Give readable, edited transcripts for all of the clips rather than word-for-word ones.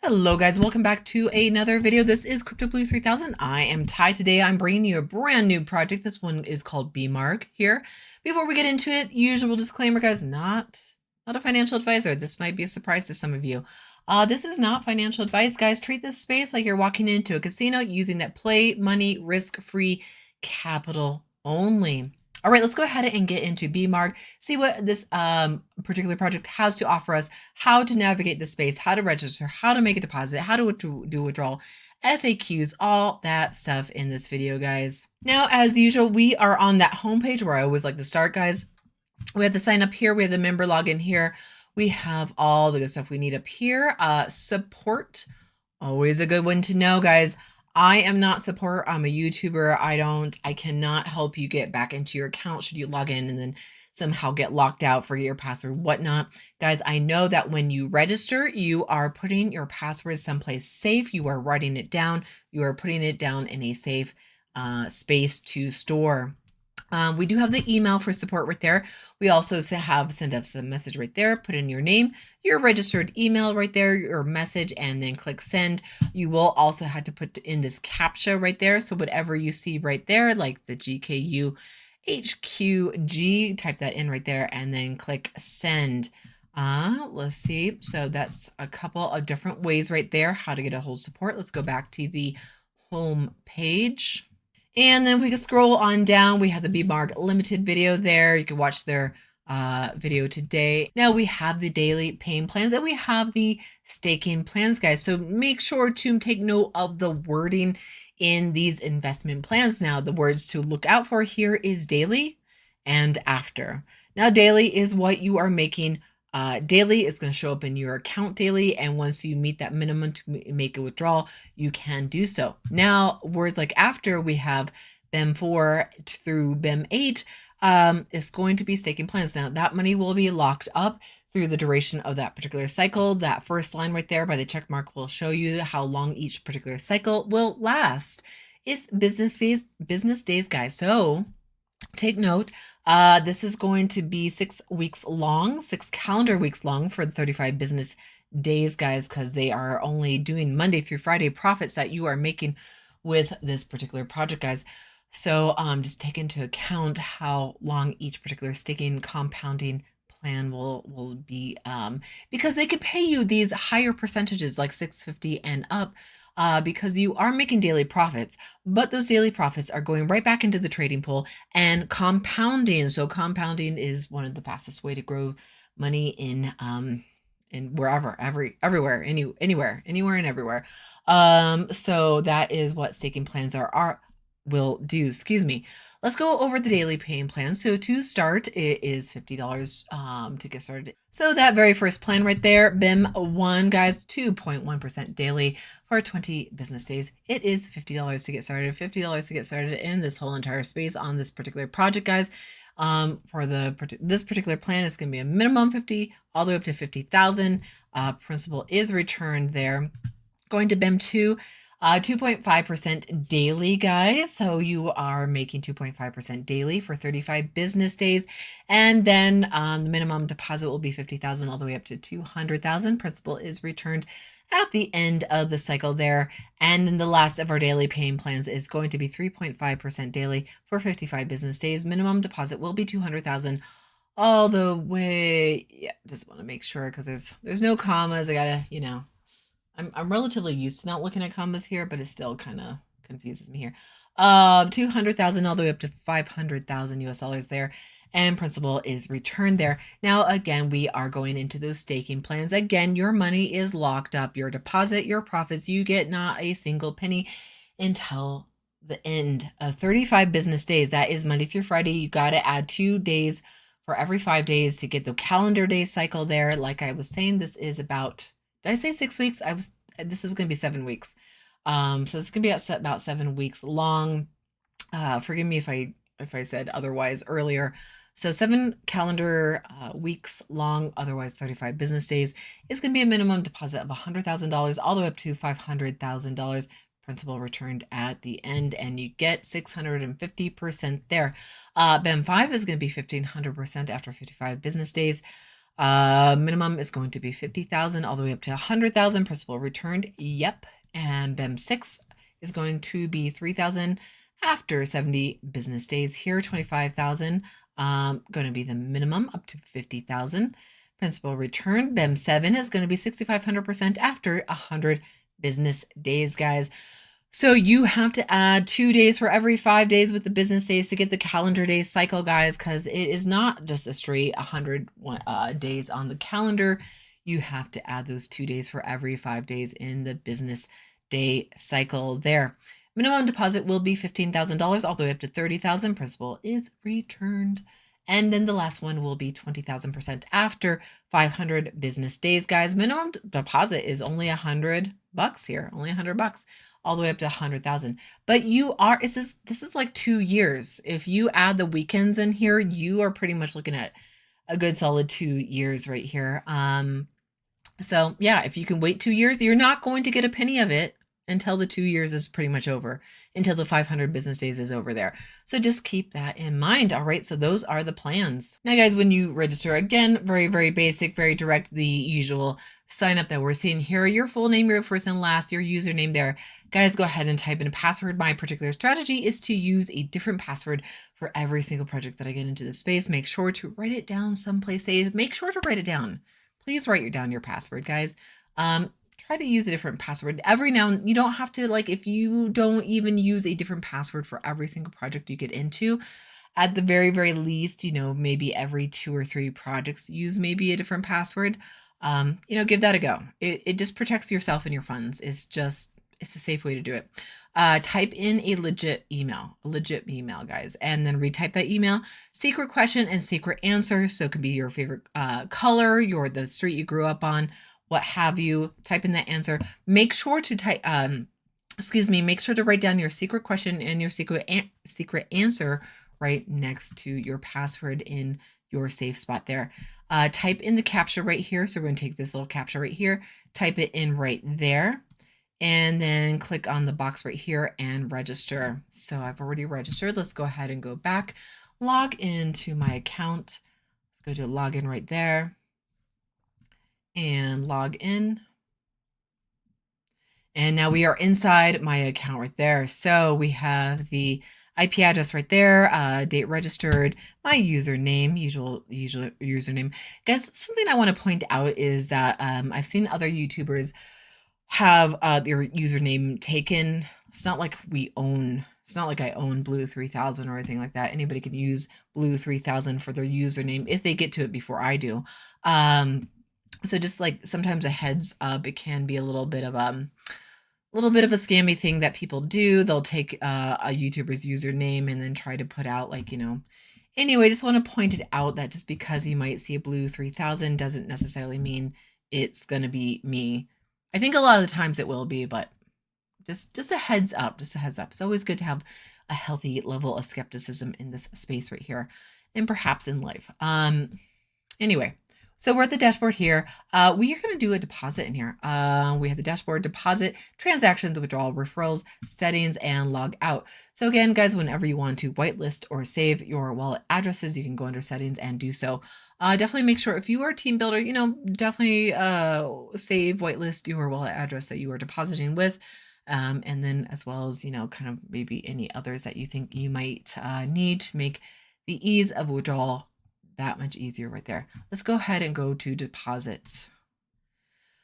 Hello guys, welcome back to another video. This is Crypto Blue 3000. I am Ty. Today I'm bringing you a brand new project. This one is called Bemarg here. Before we get into it, usual disclaimer guys, not a financial advisor. This might be a surprise to some of you. This is not financial advice, guys. Treat this space like you're walking into a casino using that play money risk-free capital only. All right, let's go ahead and get into Bemarg, see what this particular project has to offer us, how to navigate the space, how to register, how to make a deposit, how to do withdrawal, FAQs, all that stuff in this video, guys. Now, as usual, we are on that homepage where I always like to start, guys. We have the sign up here, we have the member login here, we have all the good stuff we need up here. Support, always a good one to know, guys. I am not support. I'm a YouTuber. I cannot help you get back into your account should you log in and then somehow get locked out, forget your password, whatnot. Guys, I know that when you register, you are putting your password someplace safe. You are writing it down. You are putting it down in a safe space to store. We do have the email for support right there. We also send us a message right there. Put in your name, your registered email right there, your message, and then click send. You will also have to put in this CAPTCHA right there. So whatever you see right there, like the GKU HQG, type that in right there and then click send. Let's see. So that's a couple of different ways right there how to get a hold support. Let's go back to the home page. And then we can scroll on down. We have the Bemarg limited video there. You can watch their video today. Now we have the daily paying plans and we have the staking plans, guys. So make sure to take note of the wording in these investment plans. Now the words to look out for here is daily and after. Now daily is what you are making daily. Is going to show up in your account daily, and once you meet that minimum to make a withdrawal, you can do so. Now words like after, we have BEM 4 through BEM 8 is going to be staking plans. Now that money will be locked up through the duration of that particular cycle. That first line right there by the check mark will show you how long each particular cycle will last. It's business days, guys. So take note. This is going to be 6 weeks long, 6 calendar weeks long for the 35 business days, guys, because they are only doing Monday through Friday profits that you are making with this particular project, guys. So just take into account how long each particular staking compounding plan will be, because they could pay you these higher percentages like 650 and up. Because you are making daily profits, but those daily profits are going right back into the trading pool and compounding. So compounding is one of the fastest way to grow money in wherever, everywhere, anywhere and everywhere. So that is what staking plans will do. Excuse me. Let's go over the daily paying plan. So to start, it is $50 to get started. So that very first plan right there, BEM 1, guys, 2.1% daily for 20 business days. It is $50 to get started. $50 to get started in this whole entire space on this particular project, guys. For this particular plan, is going to be a minimum 50 all the way up to 50,000. Principal is returned there. Going to BEM 2. 2.5% daily, guys. So you are making 2.5% daily for 35 business days. And then the minimum deposit will be 50,000 all the way up to 200,000. Principal is returned at the end of the cycle there. And then the last of our daily paying plans is going to be 3.5% daily for 55 business days. Minimum deposit will be 200,000 all the way. Yeah, just want to make sure because there's no commas. I gotta, I'm relatively used to not looking at commas here, but it still kind of confuses me here. 200,000 all the way up to 500,000 US dollars there, and principal is returned there. Now, again, we are going into those staking plans. Again, your money is locked up. Your deposit, your profits, you get not a single penny until the end of 35 business days. That is Monday through Friday. You got to add 2 days for every 5 days to get the calendar day cycle there. Like I was saying, this is about, did I say 6 weeks? This is going to be 7 weeks. So it's going to be about 7 weeks long. Forgive me if I said otherwise earlier. So 7 calendar weeks long, otherwise 35 business days. It's going to be a minimum deposit of $100,000 all the way up to $500,000. Principal returned at the end, and you get 650% there. BEM 5 is going to be 1,500% after 55 business days. Minimum is going to be 50,000 all the way up to 100,000 principal returned. Yep. And BEM 6 is going to be 3,000 after 70 business days here. 25,000 going to be the minimum up to 50,000 principal return. BEM 7 is going to be 6,500% after 100 business days, guys. So you have to add 2 days for every 5 days with the business days to get the calendar day cycle, guys, because it is not just a straight 100 days on the calendar. You have to add those 2 days for every 5 days in the business day cycle there. Minimum deposit will be $15,000 all the way up to 30,000. Principal is returned. And then the last one will be 20,000% after 500 business days, guys. Minimum deposit is only $100 here, only $100 all the way up to 100,000. But this is like 2 years. If you add the weekends in here, you are pretty much looking at a good solid 2 years right here. So yeah, if you can wait 2 years, you're not going to get a penny of it until the 2 years is pretty much over, until the 500 business days is over there. So just keep that in mind. All right, so those are the plans. Now, guys, when you register, again, very, very basic, very direct, the usual sign up that we're seeing here, your full name, your first and last, your username there. Guys, go ahead and type in a password. My particular strategy is to use a different password for every single project that I get into the space. Make sure to write it down someplace safe. Make sure to write it down. Please write down your password, guys. Try to use a different password every now and you don't have to, like, if you don't even use a different password for every single project you get into, at the very, very least, maybe every 2 or 3 projects, use maybe a different password. Give that a go. It just protects yourself and your funds. It's a safe way to do it. Type in a legit email, guys, and then retype that email, secret question and secret answer. So it could be your favorite color, the street you grew up on, what have you. Type in that answer. Make sure to make sure to write down your secret question and your secret answer right next to your password in your safe spot there. Type in the captcha right here. So we're going to take this little captcha right here, type it in right there, and then click on the box right here and register. So I've already registered. Let's go ahead and go back, log into my account. Let's go to login right there and log in. And now we are inside my account right there. So we have the IP address right there, date registered, my username, usual username. Guys, something I want to point out is that I've seen other YouTubers have their username taken. It's not like I own Blue 3000 or anything like that. Anybody can use Blue 3000 for their username if they get to it before I do. So just like sometimes a heads up, it can be a little bit of a scammy thing that people do. They'll take a YouTuber's username and then try to put out Anyway, just want to point it out that just because you might see a Blue 3000 doesn't necessarily mean it's going to be me. I think a lot of the times it will be, but just a heads up, It's always good to have a healthy level of skepticism in this space right here, and perhaps in life. Anyway, so we're at the dashboard here. We are going to do a deposit in here. We have the dashboard, deposit, transactions, withdrawal, referrals, settings, and log out. So again, guys, whenever you want to whitelist or save your wallet addresses, you can go under settings and do so. Definitely make sure if you are a team builder, definitely save, whitelist your wallet address that you are depositing with. And then as well as, kind of maybe any others that you think you might need to make the ease of withdrawal that much easier right there. Let's go ahead and go to deposit.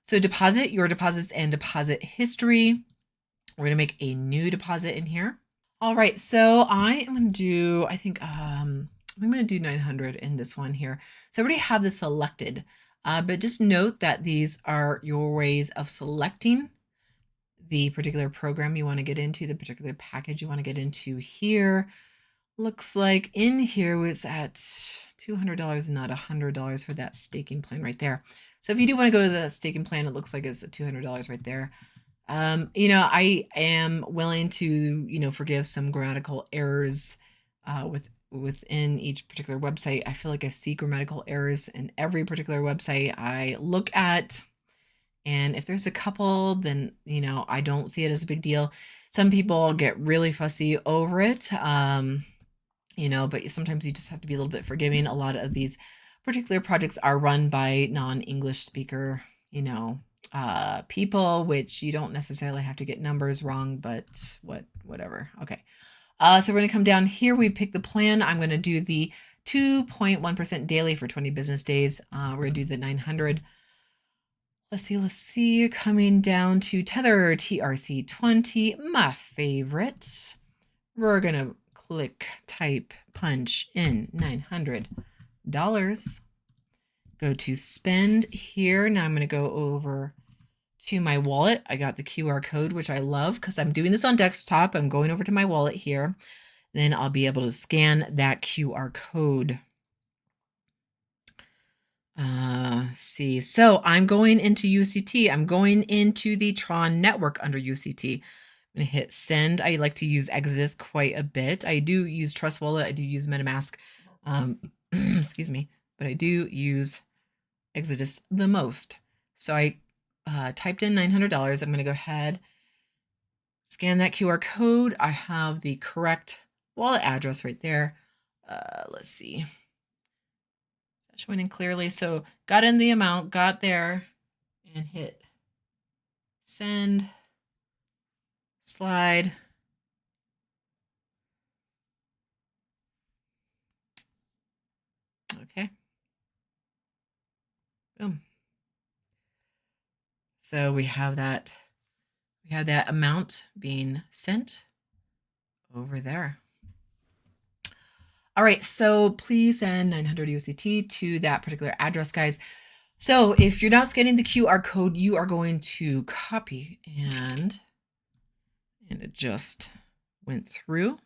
So deposit, your deposits and deposit history. We're going to make a new deposit in here. All right, so I am going to do, I think, I'm going to do 900 in this one here. So I already have this selected, but just note that these are your ways of selecting the particular program you want to get into, the particular package you want to get into here. Looks like in here was at $200, not $100 for that staking plan right there. So if you do want to go to the staking plan, it looks like it's $200 right there. I am willing to, forgive some grammatical errors within each particular website. I feel like I see grammatical errors in every particular website I look at. And if there's a couple, then, I don't see it as a big deal. Some people get really fussy over it. But sometimes you just have to be a little bit forgiving. A lot of these particular projects are run by non-English speaker, people, which you don't necessarily have to get numbers wrong, but whatever. Okay. So we're going to come down here. We pick the plan. I'm going to do the 2.1% daily for 20 business days. We're going to do the 900. Let's see. Coming down to Tether TRC20, my favorite. We're going to click, type, punch in $900. Go to spend here. Now I'm going to go over to my wallet. I got the QR code, which I love because I'm doing this on desktop. I'm going over to my wallet here. Then I'll be able to scan that QR code. See, so I'm going into UCT. I'm going into the Tron network under UCT. I'm going to hit send. I like to use Exodus quite a bit. I do use Trust Wallet. I do use MetaMask. Excuse me, but I do use Exodus the most. So I typed in $900. I'm going to go ahead, scan that QR code. I have the correct wallet address right there. Let's see. Is that showing in clearly? So got in the amount, got there, and hit send, slide. Okay. Boom. So we have that amount being sent over there. All right, so please send 900 USDT to that particular address, guys. So if you're not scanning the QR code, you are going to copy, and it just went through.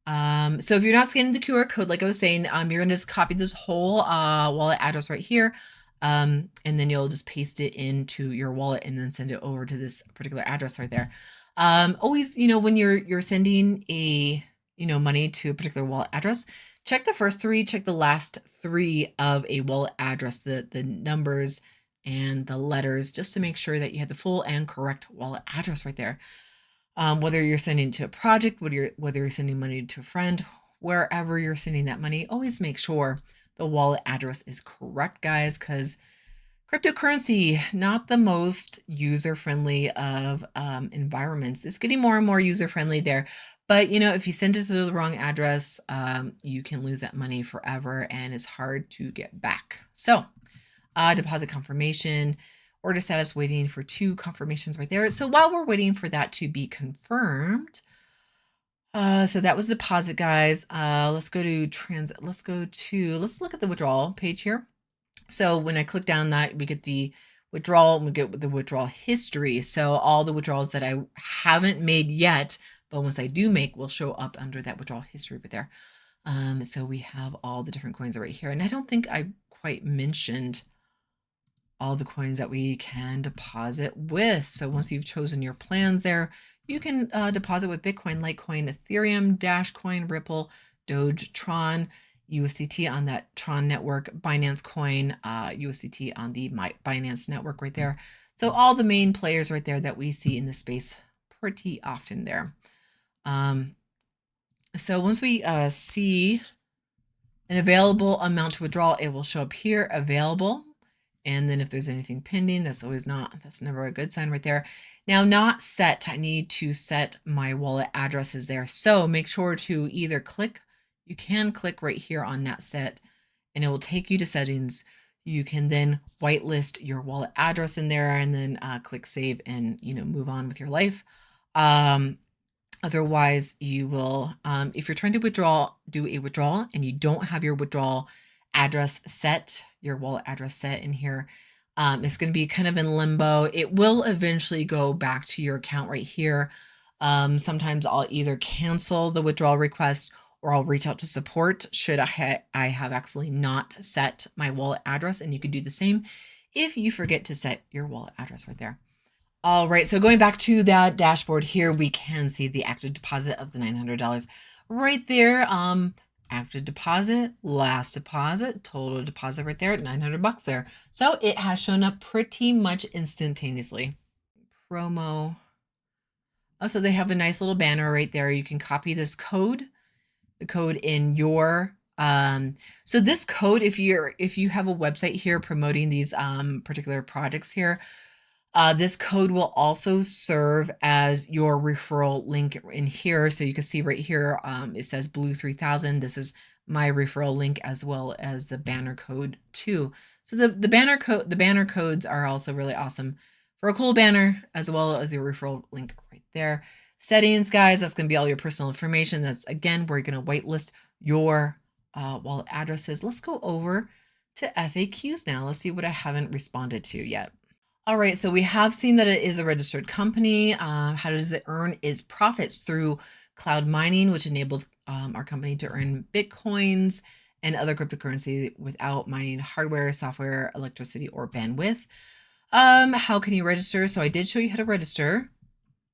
So if you're not scanning the QR code, like I was saying, you're gonna just copy this whole wallet address right here, and then you'll just paste it into your wallet and then send it over to this particular address right there. Always, when you're sending a money to a particular wallet address, check the first three, check the last three of a wallet address, the numbers and the letters, just to make sure that you have the full and correct wallet address right there. Whether you're sending to a project, whether you're sending money to a friend, wherever you're sending that money, always make sure the wallet address is correct, guys, because cryptocurrency, not the most user-friendly of environments. It's getting more and more user-friendly there. But, if you send it to the wrong address, you can lose that money forever, and it's hard to get back. So, deposit confirmation, order status waiting for 2 confirmations right there. So while we're waiting for that to be confirmed, so that was deposit, guys. Let's look at the withdrawal page here. So when I click down that, we get the withdrawal, and we get the withdrawal history. So all the withdrawals that I haven't made yet, but once I do make, will show up under that withdrawal history right there. So we have all the different coins right here. And I don't think I quite mentioned all the coins that we can deposit with. So once you've chosen your plans there, you can deposit with Bitcoin, Litecoin, Ethereum, Dashcoin, Ripple, Doge, Tron, USDT on that Tron network, Binance Coin, USDT on the Binance network right there. So all the main players right there that we see in the space pretty often there. So once we see an available amount to withdraw, it will show up here, available. And then if there's anything pending, that's never a good sign right there. Now, not set, I need to set my wallet addresses there. So make sure to either you can click right here on that set, and it will take you to settings. You can then whitelist your wallet address in there, and then click save and, move on with your life. Otherwise, you will, if you're trying to do a withdrawal and you don't have your withdrawal address set, your wallet address set in here, it's going to be kind of in limbo. It will eventually go back to your account right here. Sometimes I'll either cancel the withdrawal request or I'll reach out to support should I have actually not set my wallet address, and you could do the same if you forget to set your wallet address right there. All right, so going back to that dashboard here, we can see the active deposit of the $900 right there. Active deposit, last deposit, total deposit right there at $900 there. So it has shown up pretty much instantaneously. Promo. Oh, so they have a nice little banner right there. You can copy this code, the code in your So this code, if you have a website here promoting these particular projects here, this code will also serve as your referral link in here. So you can see right here, it says Blue 3000. This is my referral link as well as the banner code too. So the banner codes are also really awesome for a cool banner as well as your referral link right there. Settings, guys, that's going to be all your personal information. That's, again, we're going to whitelist your wallet addresses. Let's go over to FAQs now. Let's see what I haven't responded to yet. All right, so we have seen that it is a registered company. How does it earn its profits? Through cloud mining, which enables our company to earn Bitcoins and other cryptocurrency without mining hardware, software, electricity, or bandwidth. How can you register? So I did show you how to register.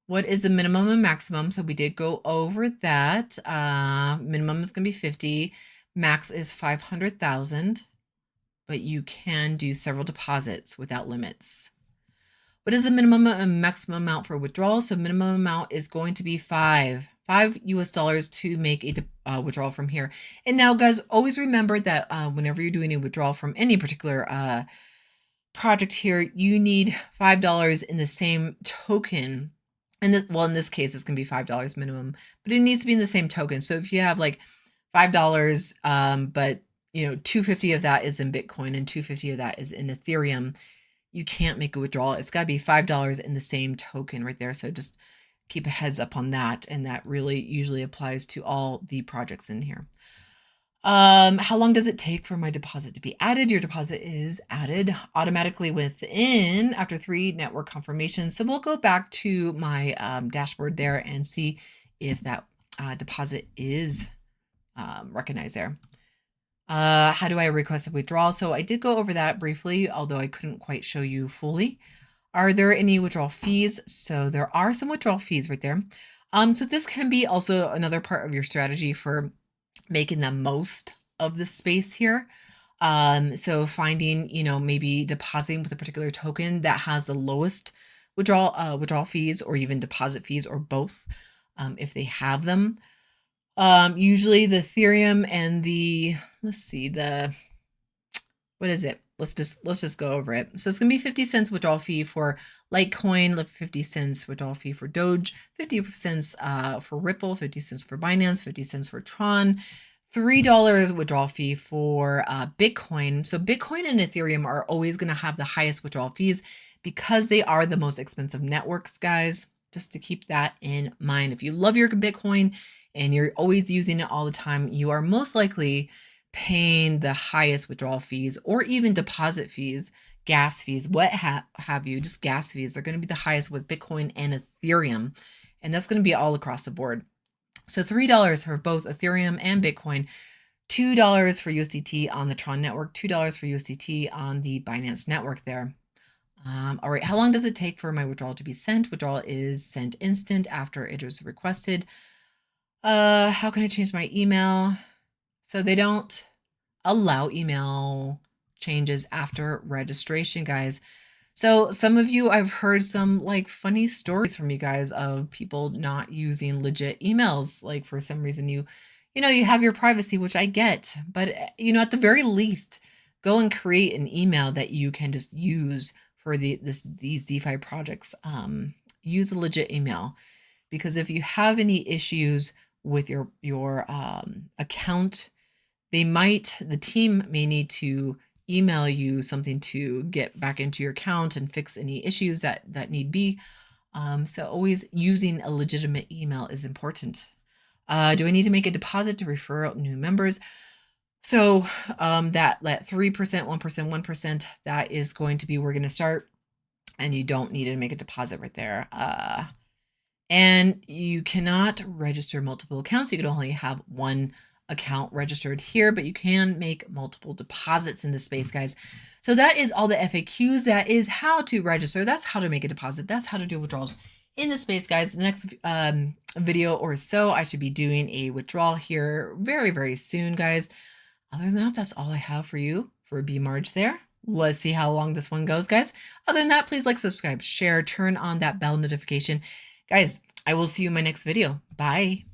What is the minimum and maximum? So we did go over that. Minimum is going to be 50. Max is 500,000, but you can do several deposits without limits. What is the minimum and maximum amount for withdrawal? So minimum amount is going to be $5 US to make a withdrawal from here. And now, guys, always remember that whenever you're doing a withdrawal from any particular project here, you need $5 in the same token. And in this case, it's going to be $5 minimum, but it needs to be in the same token. So if you have like $5, but $250 of that is in Bitcoin and $250 of that is in Ethereum, you can't make a withdrawal. It's got to be $5 in the same token right there. So just keep a heads up on that. And that really usually applies to all the projects in here. How long does it take for my deposit to be added? Your deposit is added automatically after 3 network confirmations. So we'll go back to my dashboard there and see if that deposit is recognized there. How do I request a withdrawal? So I did go over that briefly, although I couldn't quite show you fully. Are there any withdrawal fees? So there are some withdrawal fees right there. So this can be also another part of your strategy for making the most of the space here. So finding, maybe depositing with a particular token that has the lowest withdrawal fees, or even deposit fees, or both, if they have them. Usually the Ethereum and what is it? Let's just go over it. So it's going to be 50 cents withdrawal fee for Litecoin, 50 cents withdrawal fee for Doge, 50 cents for Ripple, 50 cents for Binance, 50 cents for Tron, $3 withdrawal fee for Bitcoin. So Bitcoin and Ethereum are always going to have the highest withdrawal fees because they are the most expensive networks, guys. Just to keep that in mind. If you love your Bitcoin and you're always using it all the time, you are most likely paying the highest withdrawal fees, or even deposit fees, gas fees, what have you, just gas fees are going to be the highest with Bitcoin and Ethereum. And that's going to be all across the board. So $3 for both Ethereum and Bitcoin, $2 for USDT on the Tron network, $2 for USDT on the Binance network there. All right, how long does it take for my withdrawal to be sent? Withdrawal is sent instant after it is requested. How can I change my email? So they don't allow email changes after registration, guys. So some of you, I've heard some like funny stories from you guys of people not using legit emails. Like for some reason you have your privacy, which I get, but at the very least, go and create an email that you can just use for these DeFi projects. Use a legit email, because if you have any issues with your account, the team may need to email you something to get back into your account and fix any issues that need be. So always using a legitimate email is important. Do I need to make a deposit to refer out new members? So that 3%, 1%, 1%, that is going to be, we're going to start, and you don't need to make a deposit right there. And you cannot register multiple accounts. You can only have one account registered here, but you can make multiple deposits in this space, guys. So that is all the FAQs. That is how to register. That's how to make a deposit. That's how to do withdrawals in the space, guys. The next video or so, I should be doing a withdrawal here very, very soon, guys. Other than that, that's all I have for you for Bemarg there. Let's see how long this one goes, guys. Other than that, please like, subscribe, share, turn on that bell notification. Guys, I will see you in my next video. Bye.